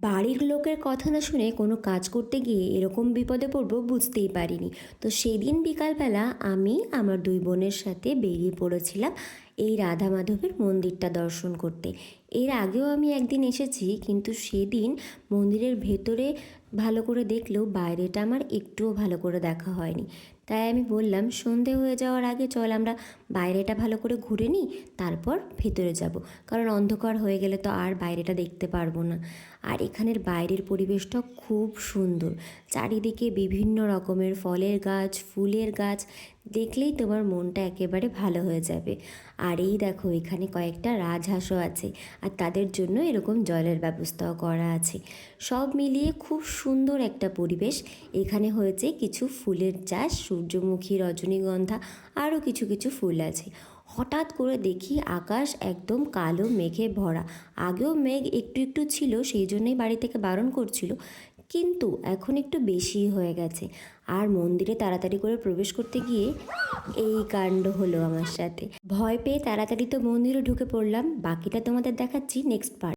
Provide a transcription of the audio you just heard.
বাড়ির লোকের কথা না শুনে কোনো কাজ করতে গিয়ে এরকম বিপদে পড়বো বুঝতেই পারিনি। তো সেদিন বিকালবেলা আমি আমার দুই বোনের সাথে বেরিয়ে পড়েছিলাম এই রাধা মাধবের মন্দিরটা দর্শন করতে। এর আগেও আমি একদিন এসেছি, কিন্তু সেদিন মন্দিরের ভেতরে ভালো করে দেখলেও বাইরেটা আমার একটুও ভালো করে দেখা হয়নি। তাই আমি বললাম সন্ধে হয়ে যাওয়ার আগে চল আমরা বাইরেটা ভালো করে ঘুরে নিই, তারপর ভেতরে যাব, কারণ অন্ধকার হয়ে গেলে তো আর বাইরেটা দেখতে পারবো না। আর এখানের বাইরের পরিবেশটা খুব সুন্দর, চারিদিকে বিভিন্ন রকমের ফলের গাছ, ফুলের গাছ, দেখলেই তোমার মনটা একেবারে ভালো হয়ে যাবে। আর এই দেখো এখানে কয়েকটা রাজহাঁসও আছে, আর তাদের জন্য এরকম জলের ব্যবস্থাও করা আছে। সব মিলিয়ে খুব সুন্দর একটা পরিবেশ। এখানে হয়েছে কিছু ফুলের চাষ, সূর্যমুখী, রজনীগন্ধা, আরও কিছু কিছু ফুল আছে। হঠাৎ করে দেখি আকাশ একদম কালো মেঘে ভরা। আগেও মেঘ একটু একটু ছিল, সেই জন্যই বাড়ি থেকে বারণ করছিল, কিন্তু এখন একটু বেশি হয়ে গেছে। আর মন্দিরে তাড়াতাড়ি করে প্রবেশ করতে গিয়ে এই কাণ্ড হলো আমার সাথে। ভয় পেয়ে তাড়াতাড়ি তো মন্দিরে ঢুকে পড়লাম। বাকিটা তোমাদের দেখাচ্ছি নেক্সট পার্ট।